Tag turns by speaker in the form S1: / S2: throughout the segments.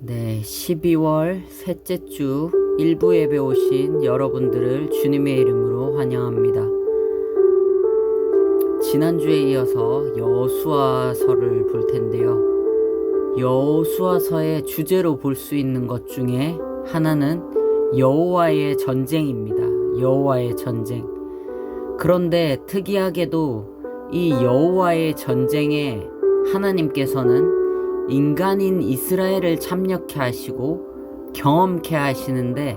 S1: 네, 12월 셋째 주 일부 예배 오신 여러분들을 주님의 이름으로 환영합니다. 지난주에 이어서 여호수아서를 볼 텐데요. 여호수아서의 주제로 볼 수 있는 것 중에 하나는 여호와의 전쟁입니다. 여호와의 전쟁. 그런데 특이하게도 이 여호와의 전쟁에 하나님께서는 인간인 이스라엘을 참여케 하시고 경험케 하시는데,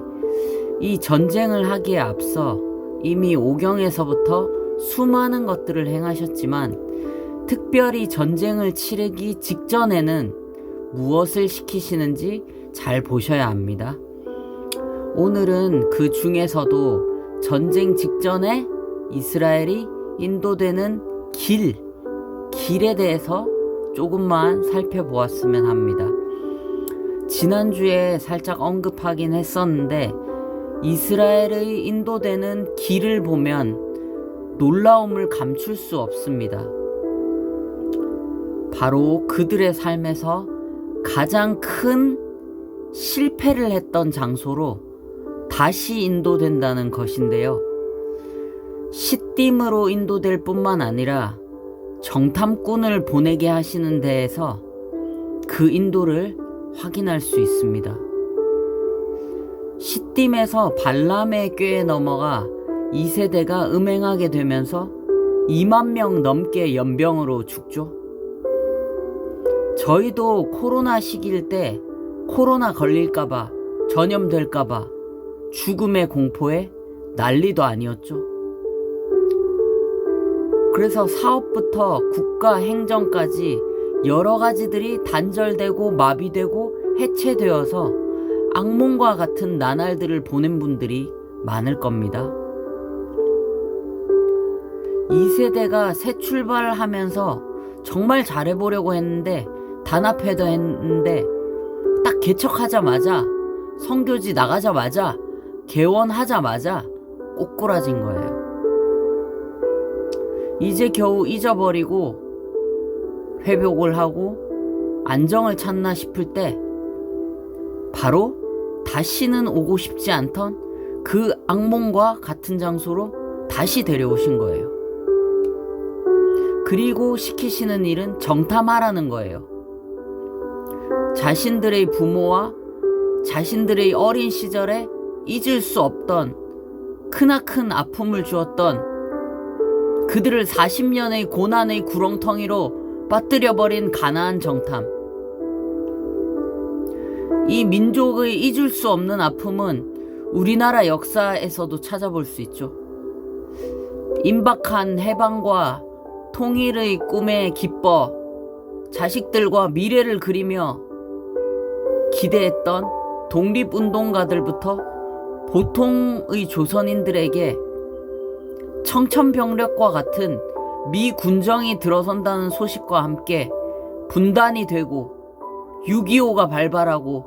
S1: 이 전쟁을 하기에 앞서 이미 오경에서부터 수많은 것들을 행하셨지만, 특별히 전쟁을 치르기 직전에는 무엇을 시키시는지 잘 보셔야 합니다. 오늘은 그 중에서도 전쟁 직전에 이스라엘이 인도되는 길에 대해서 조금만 살펴보았으면 합니다. 지난주에 살짝 언급하긴 했었는데, 이스라엘의 인도되는 길을 보면 놀라움을 감출 수 없습니다. 바로 그들의 삶에서 가장 큰 실패를 했던 장소로 다시 인도된다는 것인데요. 시딤으로 인도될 뿐만 아니라 정탐꾼을 보내게 하시는 데에서 그 인도를 확인할 수 있습니다. 시딤에서 발람의 꾀에 넘어가 2세대가 음행하게 되면서 2만 명 넘게 연병으로 죽죠. 저희도 코로나 시기일 때 코로나 걸릴까봐, 전염될까봐 죽음의 공포에 난리도 아니었죠. 그래서 사업부터 국가 행정까지 여러 가지들이 단절되고 마비되고 해체되어서 악몽과 같은 나날들을 보낸 분들이 많을 겁니다. 2세대가 새 출발을 하면서 정말 잘해보려고 했는데, 단합회도 했는데, 딱 개척하자마자, 선교지 나가자마자, 개원하자마자 꼬꾸라진 거예요. 이제 겨우 잊어버리고 회복을 하고 안정을 찾나 싶을 때, 바로 다시는 오고 싶지 않던 그 악몽과 같은 장소로 다시 데려오신 거예요. 그리고 시키시는 일은 정탐하라는 거예요. 자신들의 부모와 자신들의 어린 시절에 잊을 수 없던 크나큰 아픔을 주었던, 그들을 40년의 고난의 구렁텅이로 빠뜨려버린 가나안 정탐. 이 민족의 잊을 수 없는 아픔은 우리나라 역사에서도 찾아볼 수 있죠. 임박한 해방과 통일의 꿈에 기뻐 자식들과 미래를 그리며 기대했던 독립운동가들부터 보통의 조선인들에게 청천벽력과 같은 미 군정이 들어선다는 소식과 함께 분단이 되고 6.25가 발발하고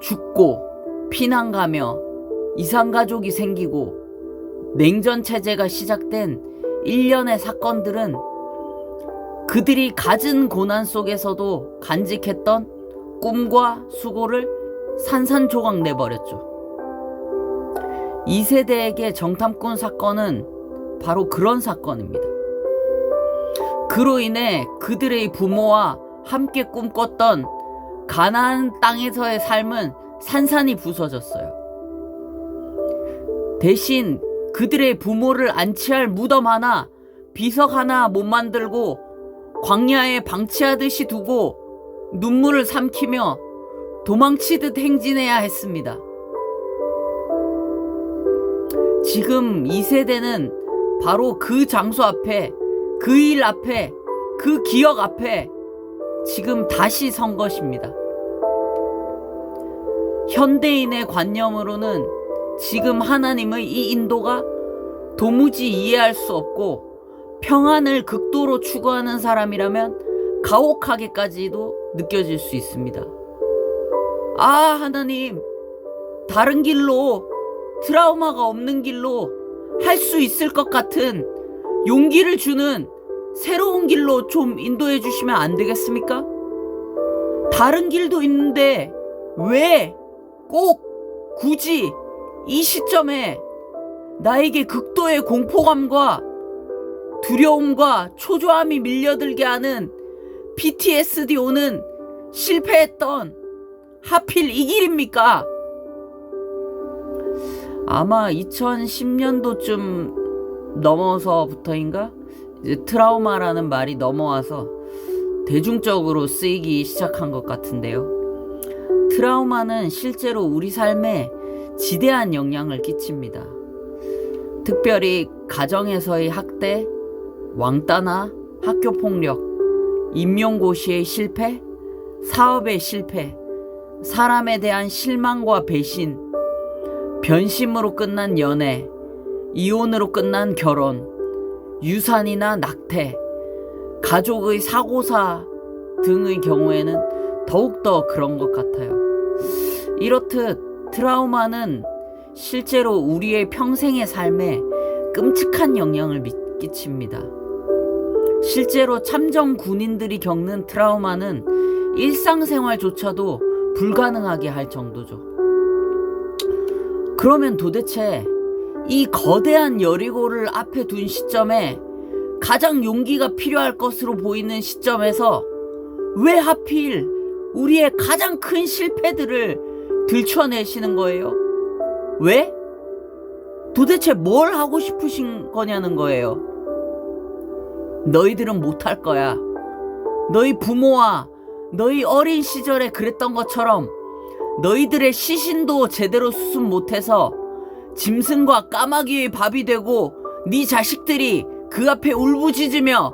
S1: 죽고 피난 가며 이산가족이 생기고 냉전체제가 시작된 일련의 사건들은 그들이 가진 고난 속에서도 간직했던 꿈과 수고를 산산조각 내버렸죠. 2세대에게 정탐꾼 사건은 바로 그런 사건입니다. 그로 인해 그들의 부모와 함께 꿈꿨던 가나안 땅에서의 삶은 산산이 부서졌어요. 대신 그들의 부모를 안치할 무덤 하나, 비석 하나 못 만들고 광야에 방치하듯이 두고 눈물을 삼키며 도망치듯 행진해야 했습니다. 지금 2세대는 바로 그 장소 앞에, 그 일 앞에, 그 기억 앞에 지금 다시 선 것입니다. 현대인의 관념으로는 지금 하나님의 이 인도가 도무지 이해할 수 없고, 평안을 극도로 추구하는 사람이라면 가혹하게까지도 느껴질 수 있습니다. 아, 하나님, 다른 길로, 트라우마가 없는 길로 할 수 있을 것 같은 용기를 주는 새로운 길로 좀 인도해 주시면 안 되겠습니까? 다른 길도 있는데 왜 꼭 굳이 이 시점에 나에게 극도의 공포감과 두려움과 초조함이 밀려들게 하는 PTSD 오는 실패했던 하필 이 길입니까? 아마 2010년도쯤 넘어서부터인가? 이제 트라우마라는 말이 넘어와서 대중적으로 쓰이기 시작한 것 같은데요. 트라우마는 실제로 우리 삶에 지대한 영향을 끼칩니다. 특별히 가정에서의 학대, 왕따나 학교폭력, 임용고시의 실패, 사업의 실패, 사람에 대한 실망과 배신, 변심으로 끝난 연애, 이혼으로 끝난 결혼, 유산이나 낙태, 가족의 사고사 등의 경우에는 더욱더 그런 것 같아요. 이렇듯 트라우마는 실제로 우리의 평생의 삶에 끔찍한 영향을 끼칩니다. 실제로 참전 군인들이 겪는 트라우마는 일상생활조차도 불가능하게 할 정도죠. 그러면 도대체 이 거대한 여리고를 앞에 둔 시점에 가장 용기가 필요할 것으로 보이는 시점에서 왜 하필 우리의 가장 큰 실패들을 들춰내시는 거예요? 왜? 도대체 뭘 하고 싶으신 거냐는 거예요. 너희들은 못할 거야. 너희 부모와 너희 어린 시절에 그랬던 것처럼 너희들의 시신도 제대로 수습 못해서 짐승과 까마귀의 밥이 되고 네 자식들이 그 앞에 울부짖으며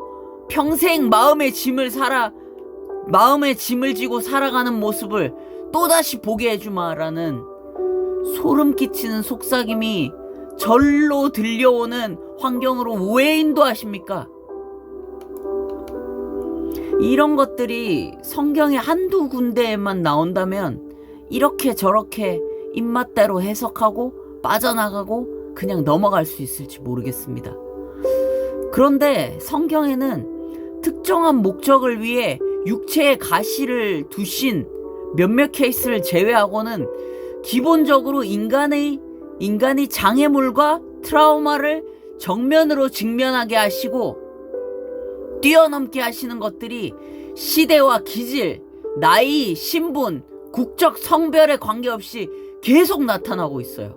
S1: 평생 마음의 짐을 지고 살아가는 모습을 또다시 보게 해주마라는 소름 끼치는 속삭임이 절로 들려오는 환경으로 왜 인도하십니까? 이런 것들이 성경의 한두 군데에만 나온다면 이렇게 저렇게 입맛대로 해석하고 빠져나가고 그냥 넘어갈 수 있을지 모르겠습니다. 그런데 성경에는 특정한 목적을 위해 육체의 가시를 두신 몇몇 케이스를 제외하고는 기본적으로 인간이 장애물과 트라우마를 정면으로 직면하게 하시고 뛰어넘게 하시는 것들이 시대와 기질, 나이, 신분, 국적, 성별에 관계없이 계속 나타나고 있어요.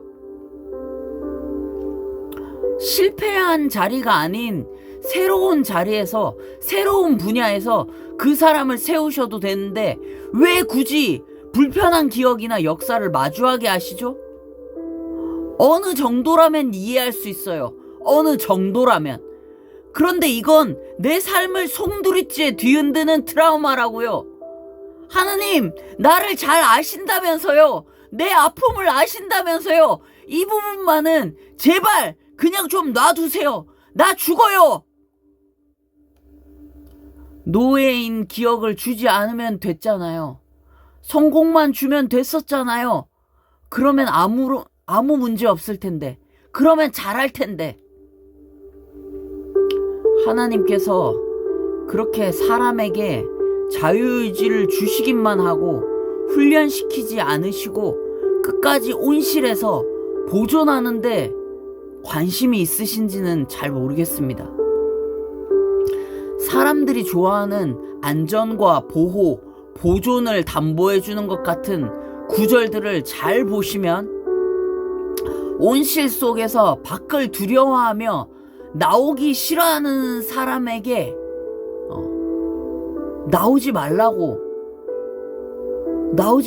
S1: 실패한 자리가 아닌 새로운 자리에서, 새로운 분야에서 그 사람을 세우셔도 되는데 왜 굳이 불편한 기억이나 역사를 마주하게 하시죠? 어느 정도라면 이해할 수 있어요. 어느 정도라면. 그런데 이건 내 삶을 송두리째 뒤흔드는 트라우마라고요. 하느님, 나를 잘 아신다면서요. 내 아픔을 아신다면서요. 이 부분만은 제발 그냥 좀 놔두세요. 나 죽어요. 노예인 기억을 주지 않으면 됐잖아요. 성공만 주면 됐었잖아요. 그러면 아무 문제 없을 텐데. 그러면 잘할 텐데. 하나님께서 그렇게 사람에게 자유의지를 주시기만 하고 훈련시키지 않으시고 끝까지 온실에서 보존하는데 관심이 있으신지는 잘 모르겠습니다. 사람들이 좋아하는 안전과 보호, 보존을 담보해주는 것 같은 구절들을 잘 보시면 온실 속에서 밖을 두려워하며 나오기 싫어하는 사람에게 나오지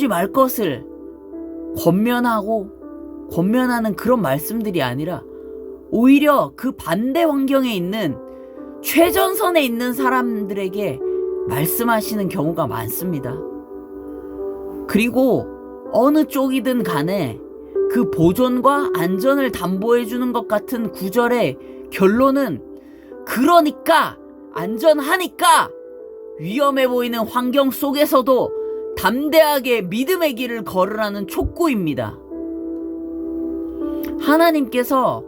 S1: 말 것을 권면하는 그런 말씀들이 아니라 오히려 그 반대 환경에 있는 최전선에 있는 사람들에게 말씀하시는 경우가 많습니다. 그리고 어느 쪽이든 간에 그 보존과 안전을 담보해주는 것 같은 구절의 결론은 그러니까 안전하니까 위험해 보이는 환경 속에서도 담대하게 믿음의 길을 걸으라는 촉구입니다. 하나님께서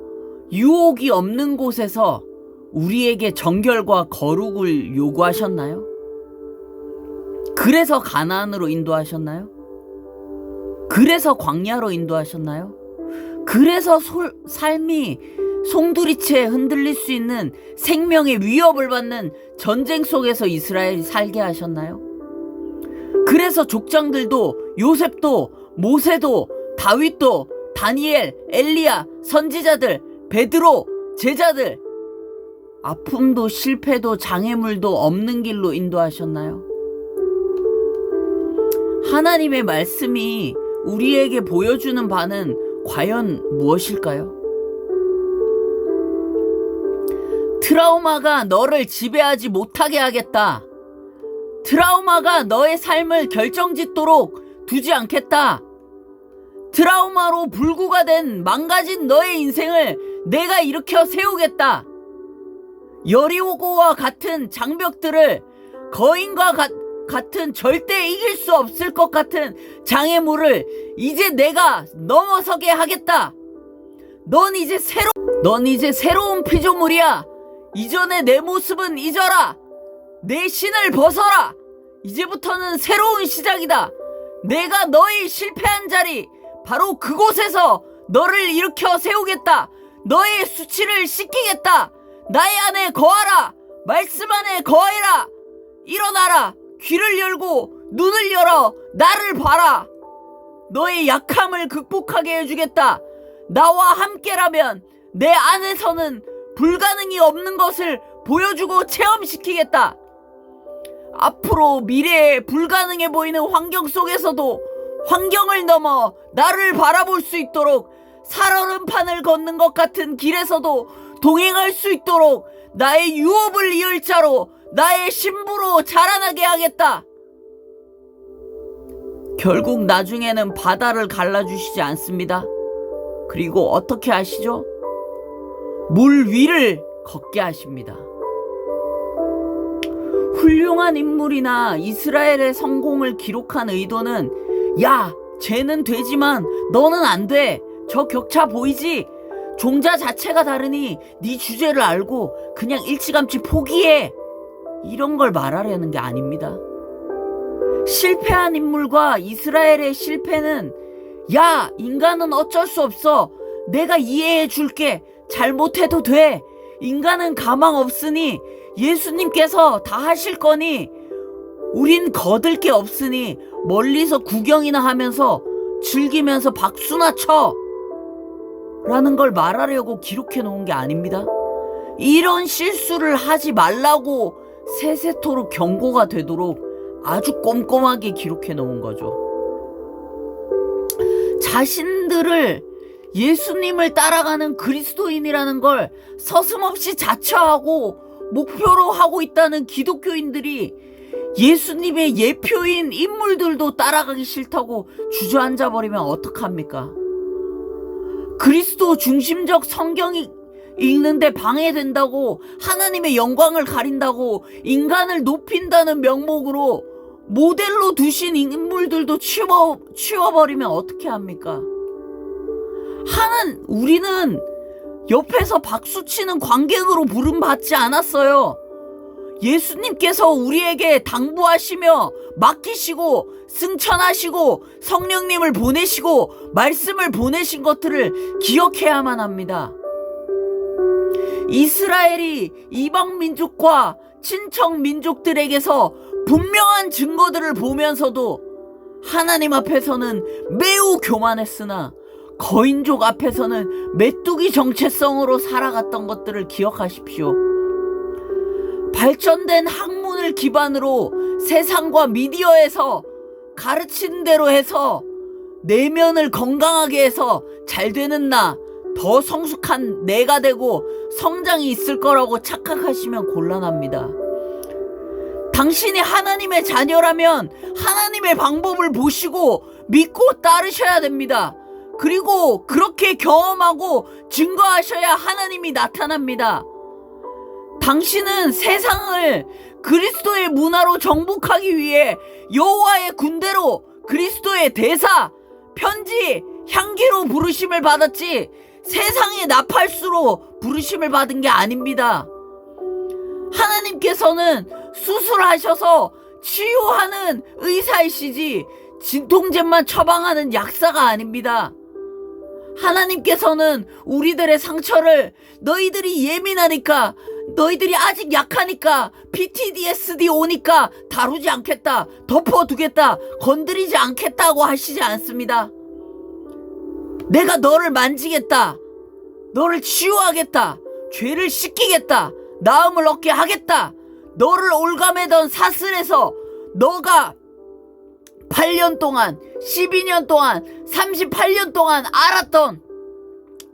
S1: 유혹이 없는 곳에서 우리에게 정결과 거룩을 요구하셨나요? 그래서 가나안으로 인도하셨나요? 그래서 광야로 인도하셨나요? 그래서 삶이 송두리째 흔들릴 수 있는 생명의 위협을 받는 전쟁 속에서 이스라엘이 살게 하셨나요? 그래서 족장들도, 요셉도, 모세도, 다윗도, 다니엘, 엘리야, 선지자들, 베드로, 제자들, 아픔도 실패도 장애물도 없는 길로 인도하셨나요? 하나님의 말씀이 우리에게 보여주는 바는 과연 무엇일까요? 트라우마가 너를 지배하지 못하게 하겠다. 트라우마가 너의 삶을 결정짓도록 두지 않겠다. 트라우마로 불구가 된 망가진 너의 인생을 내가 일으켜 세우겠다. 여리고와 같은 장벽들을 거인과 같은 절대 이길 수 없을 것 같은 장애물을 이제 내가 넘어서게 하겠다. 넌 이제 새로운 피조물이야. 이전의 내 모습은 잊어라. 내 신을 벗어라. 이제부터는 새로운 시작이다. 내가 너의 실패한 자리, 바로 그곳에서 너를 일으켜 세우겠다. 너의 수치를 씻기겠다. 나의 안에 거하라. 말씀 안에 거하라. 일어나라. 귀를 열고 눈을 열어 나를 봐라. 너의 약함을 극복하게 해주겠다. 나와 함께라면 내 안에서는 불가능이 없는 것을 보여주고 체험시키겠다. 앞으로 미래에 불가능해 보이는 환경 속에서도 환경을 넘어 나를 바라볼 수 있도록, 살얼음판을 걷는 것 같은 길에서도 동행할 수 있도록 나의 유업을 이을 자로, 나의 신부로 자라나게 하겠다. 결국 나중에는 바다를 갈라주시지 않습니다. 그리고 어떻게 하시죠? 물 위를 걷게 하십니다. 훌륭한 인물이나 이스라엘의 성공을 기록한 의도는, 야, 쟤는 되지만 너는 안 돼. 저 격차 보이지? 종자 자체가 다르니 네 주제를 알고 그냥 일찌감치 포기해. 이런 걸 말하려는 게 아닙니다. 실패한 인물과 이스라엘의 실패는, 야, 인간은 어쩔 수 없어. 내가 이해해 줄게. 잘못해도 돼. 인간은 가망 없으니 예수님께서 다 하실 거니 우린 거들 게 없으니 멀리서 구경이나 하면서 즐기면서 박수나 쳐. 라는 걸 말하려고 기록해 놓은 게 아닙니다. 이런 실수를 하지 말라고 세세토록 경고가 되도록 아주 꼼꼼하게 기록해 놓은 거죠. 자신들을 예수님을 따라가는 그리스도인이라는 걸 서슴없이 자처하고 목표로 하고 있다는 기독교인들이 예수님의 예표인 인물들도 따라가기 싫다고 주저앉아 버리면 어떡합니까? 그리스도 중심적 성경이 읽는데 방해된다고, 하나님의 영광을 가린다고, 인간을 높인다는 명목으로 모델로 두신 인물들도 치워버리면 어떻게 합니까? 우리는 옆에서 박수치는 관객으로 부름받지 않았어요. 예수님께서 우리에게 당부하시며 맡기시고 승천하시고 성령님을 보내시고 말씀을 보내신 것들을 기억해야만 합니다. 이스라엘이 이방 민족과 친척 민족들에게서 분명한 증거들을 보면서도 하나님 앞에서는 매우 교만했으나 거인족 앞에서는 메뚜기 정체성으로 살아갔던 것들을 기억하십시오. 발전된 학문을 기반으로 세상과 미디어에서 가르치는 대로 해서 내면을 건강하게 해서 잘 되는 나, 더 성숙한 내가 되고 성장이 있을 거라고 착각하시면 곤란합니다. 당신이 하나님의 자녀라면 하나님의 방법을 보시고 믿고 따르셔야 됩니다. 그리고 그렇게 경험하고 증거하셔야 하나님이 나타납니다. 당신은 세상을 그리스도의 문화로 정복하기 위해 여호와의 군대로 그리스도의 대사, 편지, 향기로 부르심을 받았지 세상의 나팔수로 부르심을 받은 게 아닙니다. 하나님께서는 수술하셔서 치유하는 의사이시지 진통제만 처방하는 약사가 아닙니다. 하나님께서는 우리들의 상처를 너희들이 예민하니까, 너희들이 아직 약하니까, PTSD 오니까 다루지 않겠다, 덮어두겠다, 건드리지 않겠다고 하시지 않습니다. 내가 너를 만지겠다, 너를 치유하겠다, 죄를 씻기겠다, 나음을 얻게 하겠다, 너를 올가매던 사슬에서 너가 8년 동안, 12년 동안, 38년 동안 알았던,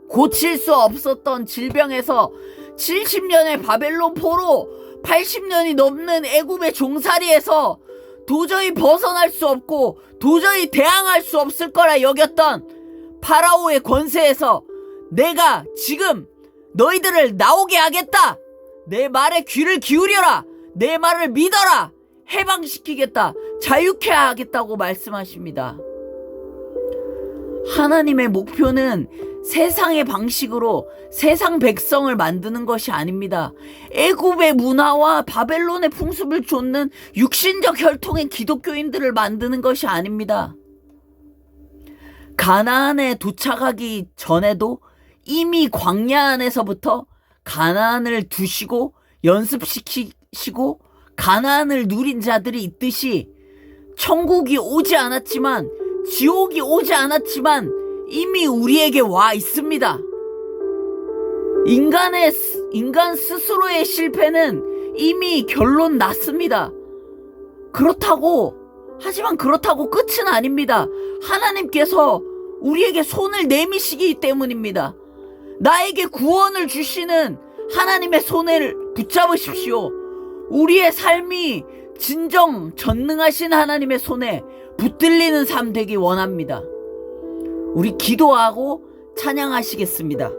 S1: 고칠 수 없었던 질병에서 70년의 바벨론 포로, 80년이 넘는 애굽의 종살이에서 도저히 벗어날 수 없고 도저히 대항할 수 없을 거라 여겼던 파라오의 권세에서 내가 지금 너희들을 나오게 하겠다, 내 말에 귀를 기울여라, 내 말을 믿어라, 해방시키겠다, 자유케 하겠다고 말씀하십니다. 하나님의 목표는 세상의 방식으로 세상 백성을 만드는 것이 아닙니다. 애굽의 문화와 바벨론의 풍습을 좇는 육신적 혈통의 기독교인들을 만드는 것이 아닙니다. 가나안에 도착하기 전에도 이미 광야 안에서부터 가나안을 두시고 연습시키시고 가나안을 누린 자들이 있듯이 천국이 오지 않았지만, 지옥이 오지 않았지만 이미 우리에게 와 있습니다. 인간 스스로의 실패는 이미 결론 났습니다. 하지만 그렇다고 끝은 아닙니다. 하나님께서 우리에게 손을 내미시기 때문입니다. 나에게 구원을 주시는 하나님의 손을 붙잡으십시오. 우리의 삶이 진정 전능하신 하나님의 손에 붙들리는 삶 되기 원합니다. 우리 기도하고 찬양하시겠습니다.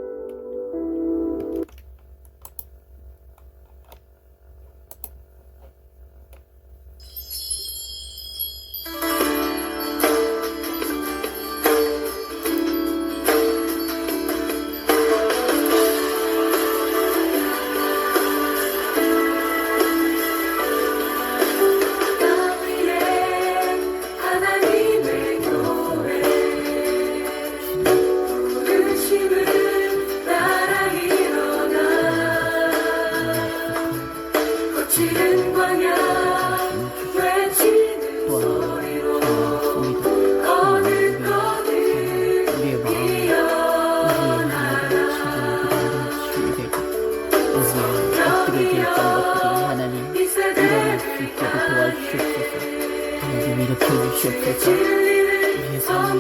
S2: 일으켜주시옵소서. 우리의 삶이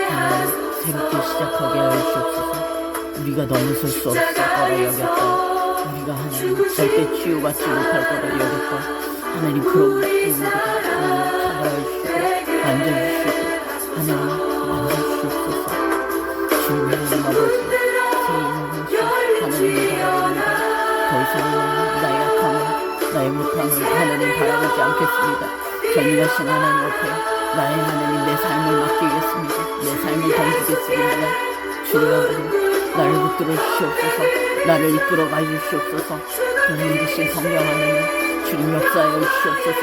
S2: 하나님 새롭게 시작하게 하시옵소서. 우리가 넘어설 수 없을 거라 여겼고, 우리가 하나님 절대 치유받지 못할 거라 여겼고, 하나님 그런 부분들을 하나님 찾아주시고 만져주시고 하나님 만져주시옵소서. 주님 하나님 아버지, 새 인생 하나님을 바라봅니다. 더 이상 나의 약함을, 나의 못함을 하나님 바라보지 않겠습니다. 전능하신 하나님 앞에 나의 하나님 내 삶을 맡기겠습니다. 내 삶을 던지겠습니다. 주님 아버지, 나를 붙들어 주시옵소서. 나를 이끌어 가주시옵소서. 하나님 계신 성령 하나님, 주님 역사하여 주시옵소서.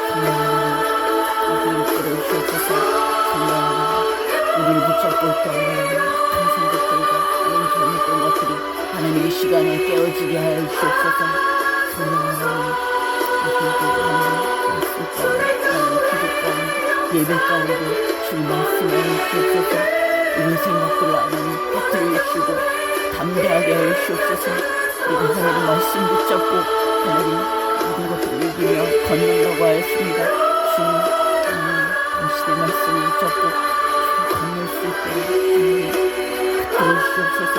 S2: 성령 하나님, 우리를 이끌어 주시옵소서. 성령 하나님, 우리를 붙잡고 있던 하나님 큰 생각들과 이런 잘못된 것들이 하나님의 시간에 깨어지게 하여 주시옵소서. 성령 하나님, 예배 가운데 주님 말씀하여 주시옵소서. 이런 생각들을 하나님 퍼뜨려 주시고 담대하게 하여 주시옵소서. 우리가 하나님 말씀 붙잡고 하나님 모든 것들을 이기며 걷는다고 하였습니다. 주님 당신의 말씀을 붙잡고 건널 수 있도록 하나님 붙들어 주시옵소서.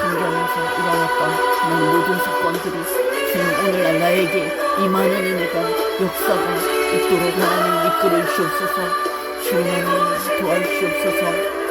S2: 성경에서 일어났던 하나님 모든 사건들이 주님 오늘날 나에게 임하는 은혜가 역사가 있도록 하나님 이끌어 주시옵소서. 주님 하나님 도와주시옵소서.